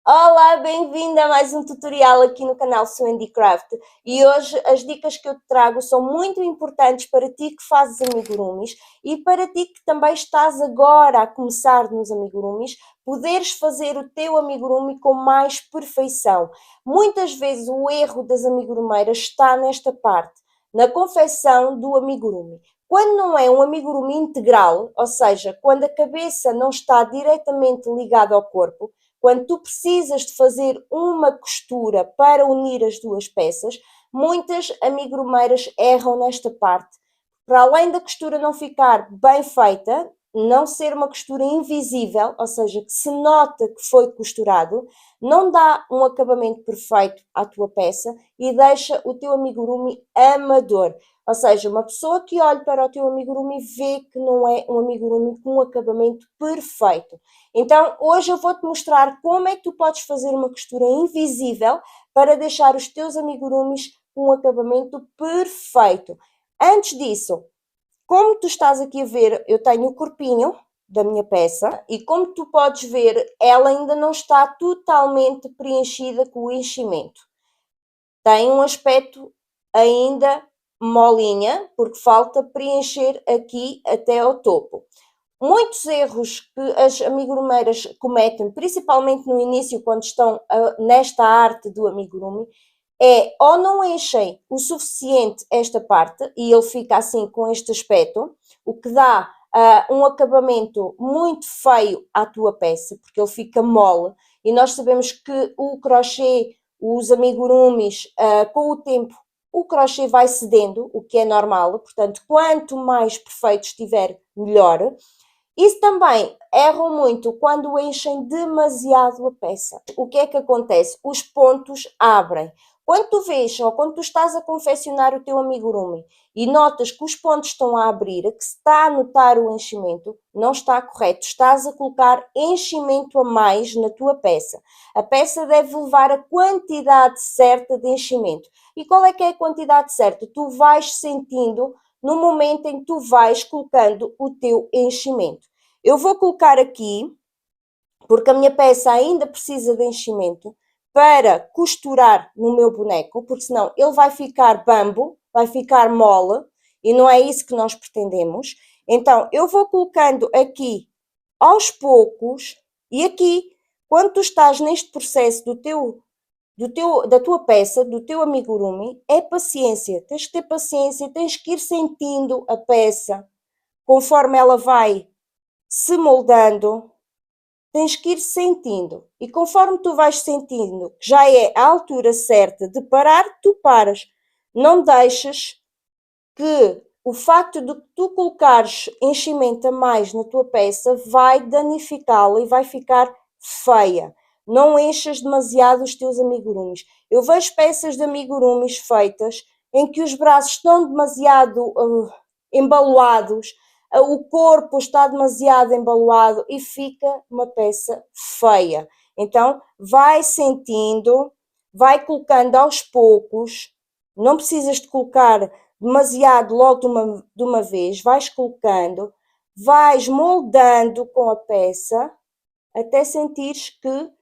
Olá, bem-vinda a mais um tutorial aqui no canal Swendy Craft. E hoje as dicas que eu te trago são muito importantes para ti que fazes amigurumis e para ti que também estás agora a começar nos amigurumis, poderes fazer o teu amigurumi com mais perfeição. Muitas vezes o erro das amigurumeiras está nesta parte, na confecção do amigurumi. Quando não é um amigurumi integral, ou seja, quando a cabeça não está diretamente ligada ao corpo, quando tu precisas de fazer uma costura para unir as duas peças, muitas amigurumeiras erram nesta parte. Para além da costura não ficar bem feita, não ser uma costura invisível, ou seja, que se nota que foi costurado, não dá um acabamento perfeito à tua peça e deixa o teu amigurumi amador. Ou seja, uma pessoa que olhe para o teu amigurumi vê que não é um amigurumi com um acabamento perfeito. Então, hoje eu vou-te mostrar como é que tu podes fazer uma costura invisível para deixar os teus amigurumis com um acabamento perfeito. Antes disso, como tu estás aqui a ver, eu tenho o corpinho da minha peça e como tu podes ver, ela ainda não está totalmente preenchida com o enchimento. Tem um aspecto ainda molinha, porque falta preencher aqui até ao topo. Muitos erros que as amigurumeiras cometem, principalmente no início, quando estão nesta arte do amigurumi, é ou não enchem o suficiente esta parte e ele fica assim com este aspecto, o que dá um acabamento muito feio à tua peça, porque ele fica mole, e nós sabemos que o crochê, os amigurumis, com o tempo, o crochê vai cedendo, o que é normal, portanto, quanto mais perfeito estiver, melhor. Isso também erram muito quando enchem demasiado a peça. O que é que acontece? Os pontos abrem. Quando tu vês ou quando tu estás a confeccionar o teu amigurumi e notas que os pontos estão a abrir, que se está a notar o enchimento, não está correto. Estás a colocar enchimento a mais na tua peça. A peça deve levar a quantidade certa de enchimento. E qual é que é a quantidade certa? Tu vais sentindo no momento em que tu vais colocando o teu enchimento. Eu vou colocar aqui, porque a minha peça ainda precisa de enchimento, para costurar no meu boneco, porque senão ele vai ficar bambo, vai ficar mole, e não é isso que nós pretendemos. Então, eu vou colocando aqui aos poucos, e aqui, quando tu estás neste processo da tua peça, do teu amigurumi, é paciência. Tens que ter paciência, tens que ir sentindo a peça conforme ela vai se moldando. Tens que ir sentindo. E conforme tu vais sentindo que já é a altura certa de parar, tu paras. Não deixas que o facto de tu colocares enchimento a mais na tua peça vai danificá-la e vai ficar feia. Não enchas demasiado os teus amigurumis. Eu vejo peças de amigurumis feitas em que os braços estão demasiado embaloados, o corpo está demasiado embaloado e fica uma peça feia. Então, vai sentindo, vai colocando aos poucos, não precisas de colocar demasiado logo de uma vez, vais colocando, vais moldando com a peça até sentires que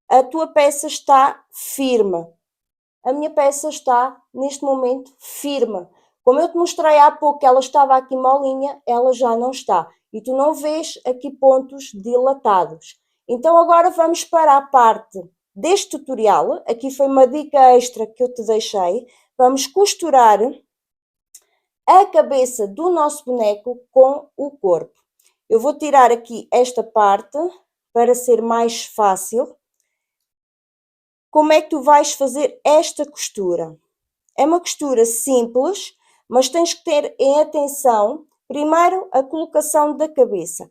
a tua peça está firme. A minha peça está, neste momento, firme. Como eu te mostrei há pouco que ela estava aqui molinha, ela já não está. E tu não vês aqui pontos dilatados. Então agora vamos para a parte deste tutorial. Aqui foi uma dica extra que eu te deixei. Vamos costurar a cabeça do nosso boneco com o corpo. Eu vou tirar aqui esta parte para ser mais fácil. Como é que tu vais fazer esta costura? É uma costura simples, mas tens que ter em atenção, primeiro, a colocação da cabeça.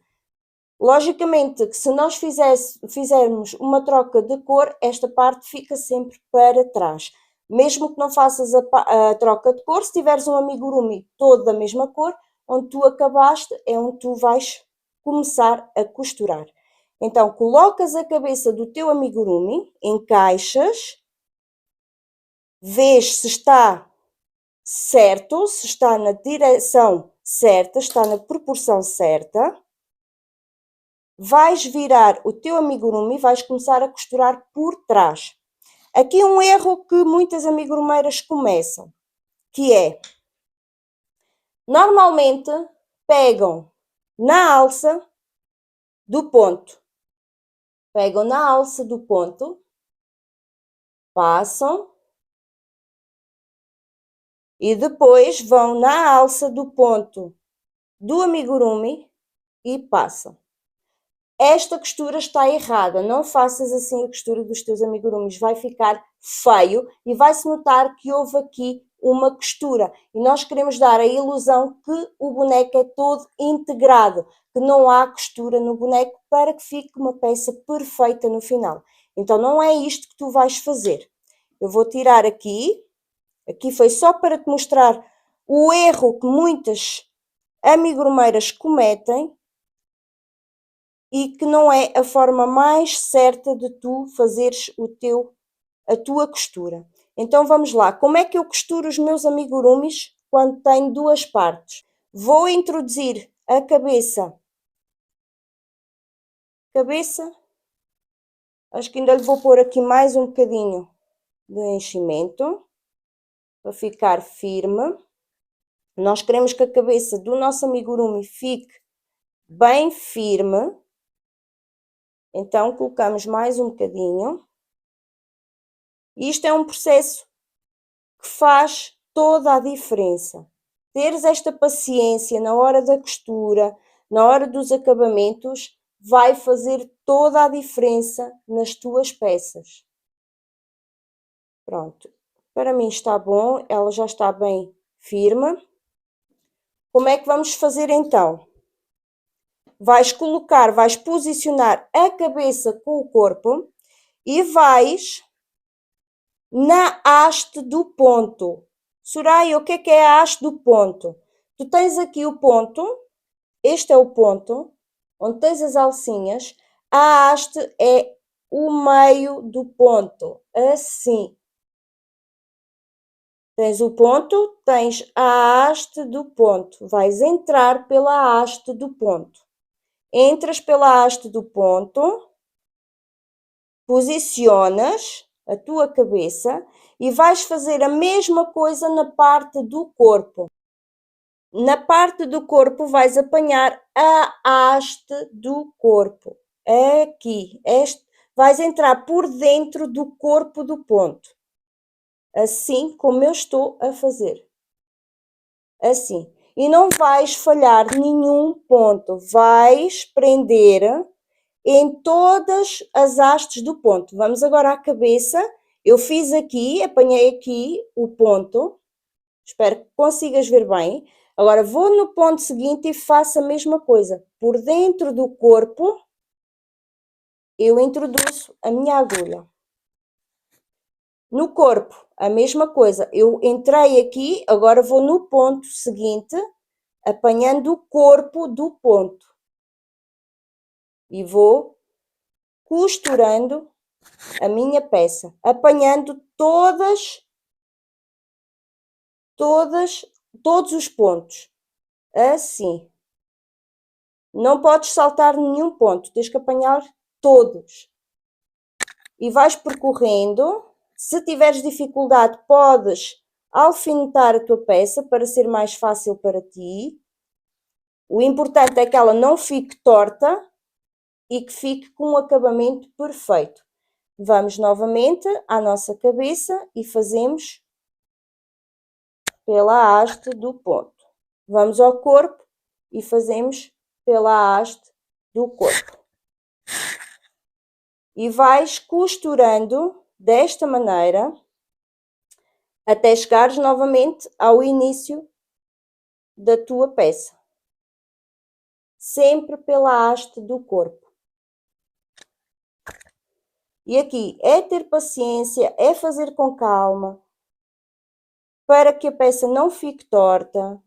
Logicamente que se nós fizermos uma troca de cor, esta parte fica sempre para trás. Mesmo que não faças a troca de cor, se tiveres um amigurumi todo da mesma cor, onde tu acabaste é onde tu vais começar a costurar. Então, colocas a cabeça do teu amigurumi, encaixas, vês se está certo, se está na direção certa, está na proporção certa. vais virar o teu amigurumi e vais começar a costurar por trás. Aqui um erro que muitas amigurumeiras começam, que é, normalmente pegam na alça do ponto, passam e depois vão na alça do ponto do amigurumi e passam. Esta costura está errada, não faças assim a costura dos teus amigurumis, vai ficar feio e vai-se notar que houve aqui uma costura. E nós queremos dar a ilusão que o boneco é todo integrado, que não há costura no boneco para que fique uma peça perfeita no final. Então não é isto que tu vais fazer. Eu vou tirar aqui foi só para te mostrar o erro que muitas amigurumeiras cometem, e que não é a forma mais certa de tu fazeres a tua costura. Então vamos lá, como é que eu costuro os meus amigurumis quando tenho duas partes? Vou introduzir a cabeça, acho que ainda lhe vou pôr aqui mais um bocadinho de enchimento, para ficar firme. Nós queremos que a cabeça do nosso amigurumi fique bem firme, então colocamos mais um bocadinho. Isto é um processo que faz toda a diferença. Teres esta paciência na hora da costura, na hora dos acabamentos, vai fazer toda a diferença nas tuas peças. Pronto, para mim está bom, ela já está bem firme. Como é que vamos fazer então? Vais posicionar a cabeça com o corpo e vais na haste do ponto. Soraya, o que é a haste do ponto? Tu tens aqui o ponto, este é o ponto, onde tens as alcinhas, a haste é o meio do ponto, assim. Tens o ponto, tens a haste do ponto, vais entrar pela haste do ponto. Entras pela haste do ponto, posicionas a tua cabeça e vais fazer a mesma coisa na parte do corpo. Na parte do corpo vais apanhar a haste do corpo. Aqui, vais entrar por dentro do corpo do ponto. Assim como eu estou a fazer. Assim. E não vais falhar nenhum ponto. Vais prender em todas as hastes do ponto. Vamos agora à cabeça. Eu fiz aqui, apanhei aqui o ponto. Espero que consigas ver bem. Agora vou no ponto seguinte e faço a mesma coisa. Por dentro do corpo, eu introduzo a minha agulha. No corpo, a mesma coisa. Eu entrei aqui, agora vou no ponto seguinte, apanhando o corpo do ponto. E vou costurando a minha peça, apanhando todos os pontos, assim. Não podes saltar nenhum ponto, tens que apanhar todos. E vais percorrendo. Se tiveres dificuldade, podes alfinetar a tua peça para ser mais fácil para ti. O importante é que ela não fique torta e que fique com um acabamento perfeito. Vamos novamente à nossa cabeça e fazemos pela haste do ponto. Vamos ao corpo e fazemos pela haste do corpo. E vais costurando desta maneira até chegares novamente ao início da tua peça. Sempre pela haste do corpo. E aqui é ter paciência, é fazer com calma, para que a peça não fique torta.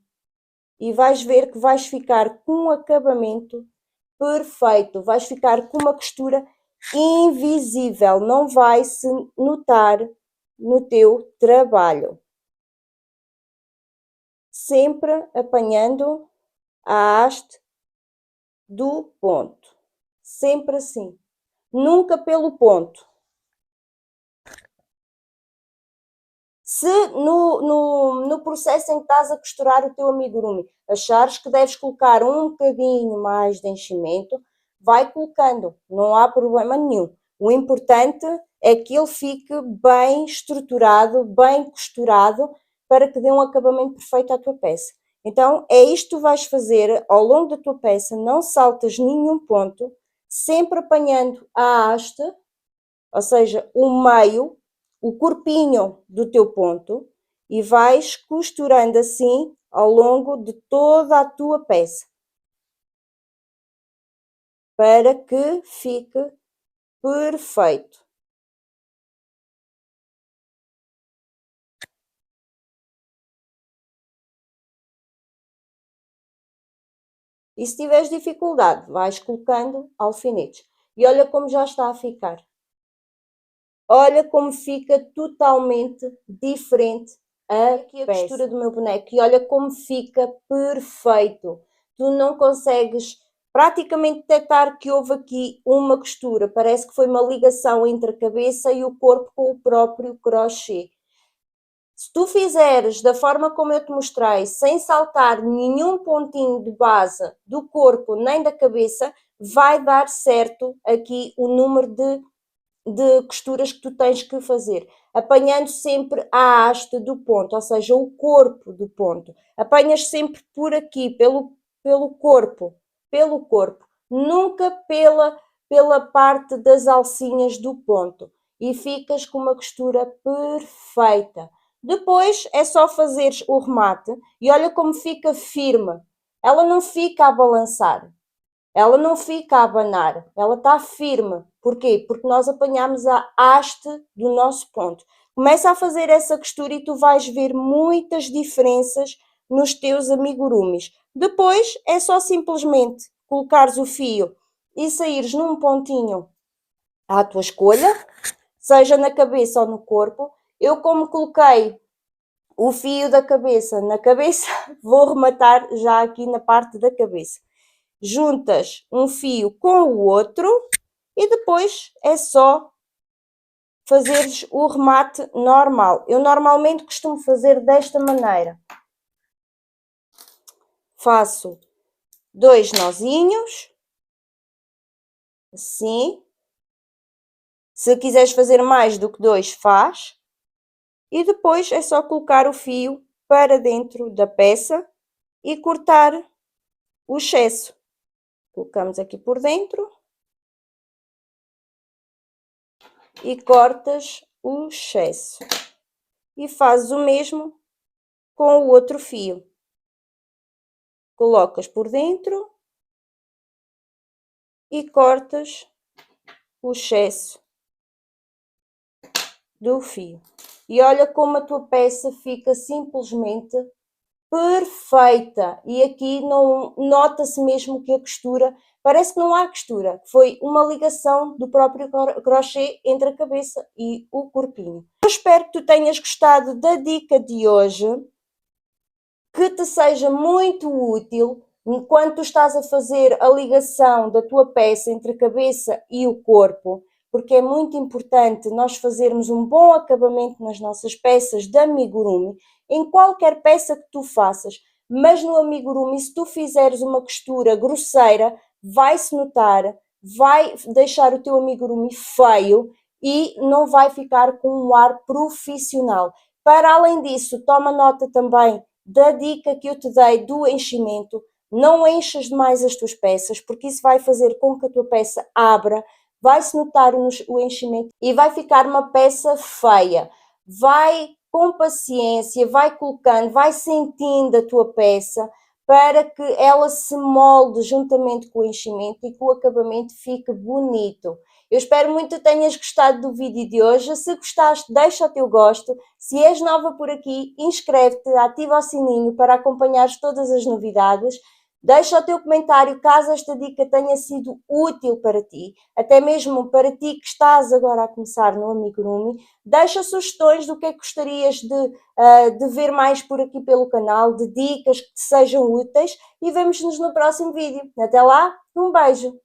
E vais ver que vais ficar com um acabamento perfeito. Vais ficar com uma costura invisível. Não vai se notar no teu trabalho. Sempre apanhando a haste do ponto. sempre assim, nunca pelo ponto. Se no processo em que estás a costurar o teu amigurumi achares que deves colocar um bocadinho mais de enchimento, vai colocando, não há problema nenhum. O importante é que ele fique bem estruturado, bem costurado, para que dê um acabamento perfeito à tua peça. Então, é isto que tu vais fazer ao longo da tua peça, não saltas nenhum ponto, sempre apanhando a haste, ou seja, o meio, o corpinho do teu ponto, e vais costurando assim ao longo de toda a tua peça, para que fique perfeito. E se tiveres dificuldade, vais colocando alfinetes. E olha como já está a ficar. Olha como fica totalmente diferente aqui a textura do meu boneco. E olha como fica perfeito. Tu não consegues praticamente detectar que houve aqui uma costura. Parece que foi uma ligação entre a cabeça e o corpo com o próprio crochê. Se tu fizeres da forma como eu te mostrei, sem saltar nenhum pontinho de base do corpo nem da cabeça, vai dar certo aqui o número de costuras que tu tens que fazer, apanhando sempre a haste do ponto, ou seja, o corpo do ponto. Apanhas sempre por aqui, pelo corpo, nunca pela parte das alcinhas do ponto. E ficas com uma costura perfeita. Depois é só fazeres o remate e olha como fica firme. Ela não fica a balançar. Ela não fica a abanar, ela está firme. Porquê? Porque nós apanhamos a haste do nosso ponto. Começa a fazer essa costura e tu vais ver muitas diferenças nos teus amigurumis. Depois é só simplesmente colocares o fio e saíres num pontinho à tua escolha, seja na cabeça ou no corpo. Eu, como coloquei o fio da cabeça na cabeça, vou rematar já aqui na parte da cabeça. Juntas um fio com o outro e depois é só fazeres o remate normal. Eu normalmente costumo fazer desta maneira. Faço 2 nozinhos, assim. Se quiseres fazer mais do que 2, faz. E depois é só colocar o fio para dentro da peça e cortar o excesso. Colocamos aqui por dentro e cortas o excesso. E fazes o mesmo com o outro fio. Colocas por dentro e cortas o excesso do fio. E olha como a tua peça fica simplesmente perfeita. E aqui não nota-se mesmo que a costura, parece que não há costura, foi uma ligação do próprio crochê entre a cabeça e o corpinho. Eu espero que tu tenhas gostado da dica de hoje, que te seja muito útil enquanto tu estás a fazer a ligação da tua peça entre a cabeça e o corpo, porque é muito importante nós fazermos um bom acabamento nas nossas peças de amigurumi, em qualquer peça que tu faças, mas no amigurumi, se tu fizeres uma costura grosseira, vai-se notar, vai deixar o teu amigurumi feio e não vai ficar com um ar profissional. Para além disso, toma nota também da dica que eu te dei do enchimento. Não enchas demais as tuas peças, porque isso vai fazer com que a tua peça abra, vai-se notar o enchimento e vai ficar uma peça feia. Vai com paciência, vai colocando, vai sentindo a tua peça para que ela se molde juntamente com o enchimento e que o acabamento fique bonito. Eu espero muito que tenhas gostado do vídeo de hoje. Se gostaste, deixa o teu gosto. Se és nova por aqui, inscreve-te, ativa o sininho para acompanhares todas as novidades. Deixa o teu comentário caso esta dica tenha sido útil para ti, até mesmo para ti que estás agora a começar no amigurumi. Deixa sugestões do que é que gostarias de ver mais por aqui pelo canal, de dicas que te sejam úteis, e vemos-nos no próximo vídeo. Até lá, um beijo!